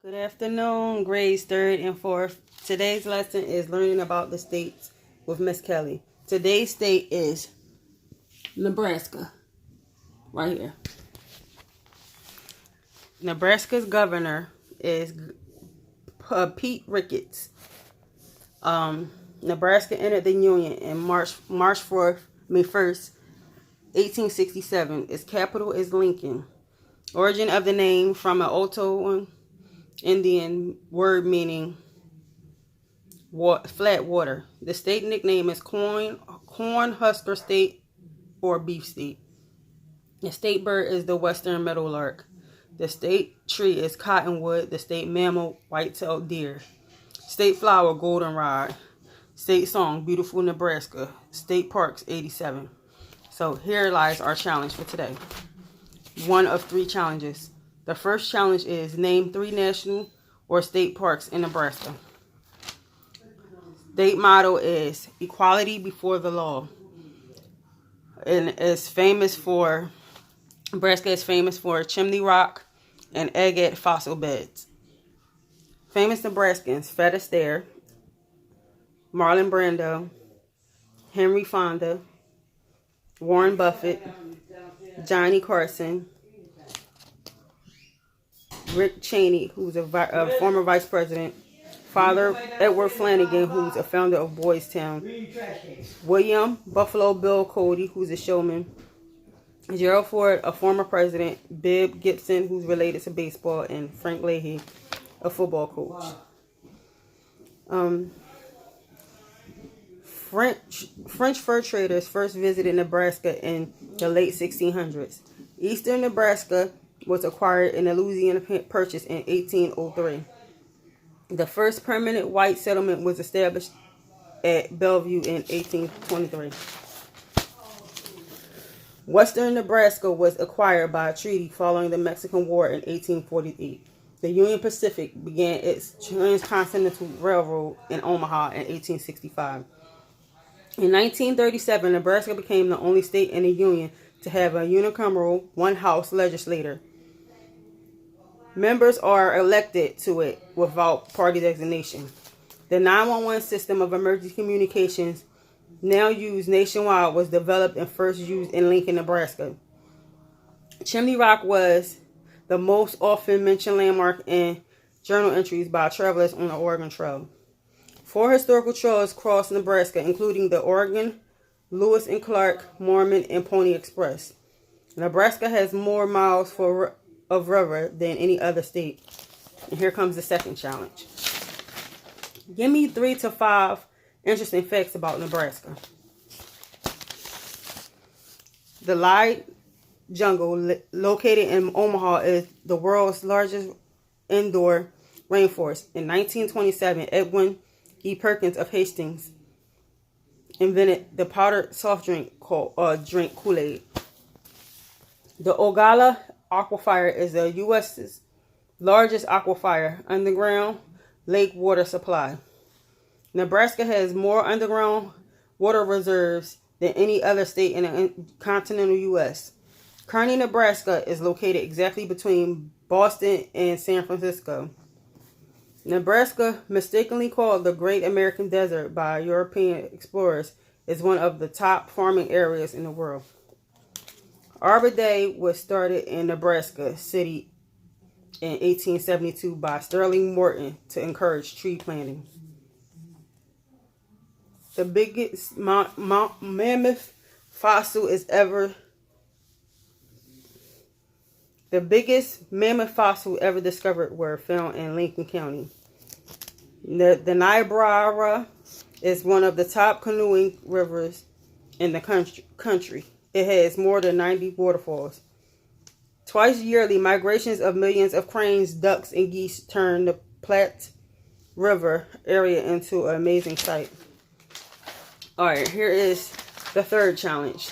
Good afternoon, grades 3rd and 4th. Today's lesson is learning about the states with Miss Kelly. Today's state is Nebraska, right here. Nebraska's governor is Pete Ricketts. Nebraska entered the Union in March 4th, May 1st, 1867. Its capital is Lincoln. Origin of the name from an Oto Indian word meaning flat water. The state nickname is Corn Husker State or Beef State. The state bird is the western meadowlark. The state tree is cottonwood. The state mammal, white-tailed deer. State flower, goldenrod. State song, Beautiful Nebraska. State parks, 87. So here lies our challenge for today. One of 3 challenges. The first challenge is name 3 national or state parks in Nebraska. State motto is equality before the law. And Nebraska is famous for Chimney Rock and agate fossil beds. Famous Nebraskans: Fred Astaire, Marlon Brando, Henry Fonda, Warren Buffett, Johnny Carson, Rick Cheney, who's a former vice president, Father Edward Flanagan, who's a founder of Boys Town, William Buffalo Bill Cody, who's a showman, Gerald Ford, a former president, Bibb Gibson, who's related to baseball, and Frank Leahy, a football coach. French fur traders first visited Nebraska in the late 1600s. Eastern Nebraska was acquired in the Louisiana Purchase in 1803. The first permanent white settlement was established at Bellevue in 1823. Western Nebraska was acquired by a treaty following the Mexican War in 1848. The Union Pacific began its transcontinental railroad in Omaha in 1865. In 1937, Nebraska became the only state in the Union to have a unicameral one-house legislature. Members are elected to it without party designation. The 911 system of emergency communications, now used nationwide, was developed and first used in Lincoln, Nebraska. Chimney Rock was the most often mentioned landmark in journal entries by travelers on the Oregon Trail. 4 historical trails cross Nebraska, including the Oregon, Lewis and Clark, Mormon, and Pony Express. Nebraska has more miles of river than any other state. And here comes the second challenge. Give me 3 to 5 interesting facts about Nebraska. The Lied Jungle, located in Omaha, is the world's largest indoor rainforest. In 1927, Edwin E. Perkins of Hastings invented the powdered soft drink called Kool-Aid. The Ogallala Aquifer is the U.S.'s largest aquifer underground lake water supply. Nebraska has more underground water reserves than any other state in the continental U.S. Kearney, Nebraska is located exactly between Boston and San Francisco. Nebraska, mistakenly called the Great American Desert by European explorers, is one of the top farming areas in the world. Arbor Day was started in Nebraska City in 1872 by Sterling Morton to encourage tree planting. The biggest mammoth fossil ever discovered were found in Lincoln County. The Niobrara is one of the top canoeing rivers in the country. It has more than 90 waterfalls. Twice yearly, migrations of millions of cranes, ducks, and geese turn the Platte River area into an amazing sight. Alright, here is the third challenge.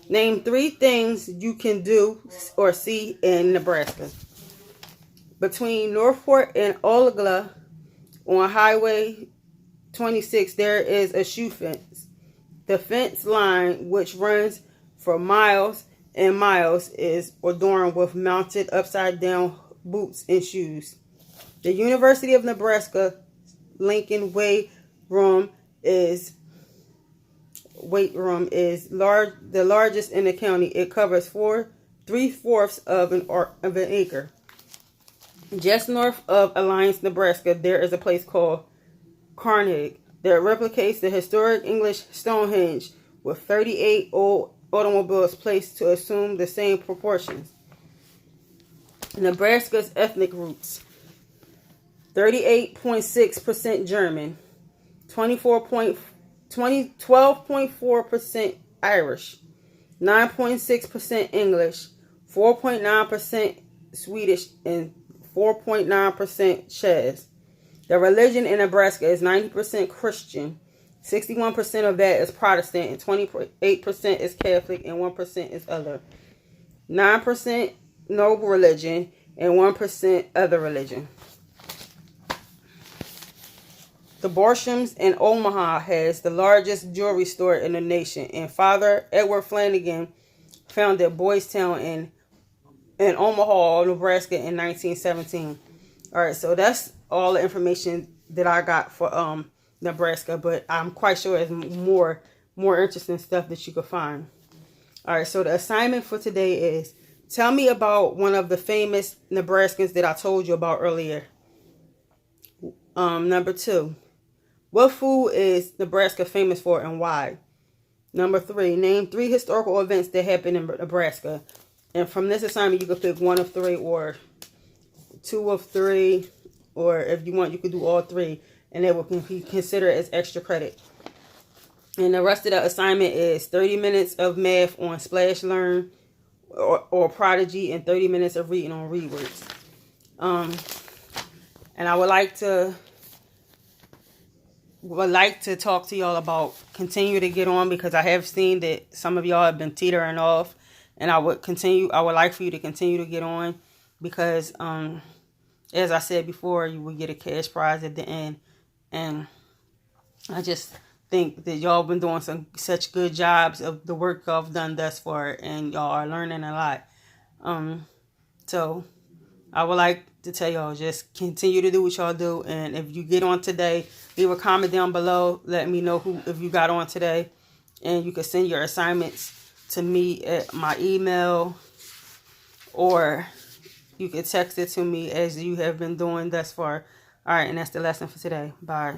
Name 3 things you can do or see in Nebraska. Between Northport and Olagla on Highway 26, there is a shoe fence. The fence line, which runs for miles and miles, is adorned with mounted upside down boots and shoes. The University of Nebraska Lincoln weight room is the largest in the county. It covers 3/4 of an acre. Just north of Alliance, Nebraska, there is a place called Carnegie that replicates the historic English Stonehenge with 38 old automobiles placed to assume the same proportions. Nebraska's ethnic roots: 38.6% German, 12.4% Irish, 9.6% English, 4.9% Swedish, and 4.9% Chaz. The religion in Nebraska is 90% Christian. 61% of that is Protestant, and 28% is Catholic, and 1% is other. 9% no religion, and 1% other religion. The Borsheim's in Omaha has the largest jewelry store in the nation, and Father Edward Flanagan founded Boys Town in Omaha, Nebraska in 1917. All right, so that's all the information that I got for Nebraska, but I'm quite sure there's more interesting stuff that you could find. All right, so the assignment for today is tell me about one of the famous Nebraskans that I told you about earlier. Number 2, what food is Nebraska famous for and why? Number 3, name 3 historical events that happened in Nebraska. And from this assignment, you could pick 1 of 3 or 2 of 3, or if you want, you could do all 3, and it will be considered as extra credit. And the rest of the assignment is 30 minutes of math on Splash Learn or Prodigy, and 30 minutes of reading on ReadWords. And I would like to talk to y'all about continue to get on, because I have seen that some of y'all have been teetering off, and I would like for you to continue to get on, because as I said before, you will get a cash prize at the end. And I just think that y'all been doing such good jobs of the work y'all have done thus far, and y'all are learning a lot. So I would like to tell y'all, just continue to do what y'all do. And if you get on today, leave a comment down below. Let me know if you got on today. And you can send your assignments to me at my email, or you can text it to me as you have been doing thus far. All right, and that's the lesson for today. Bye.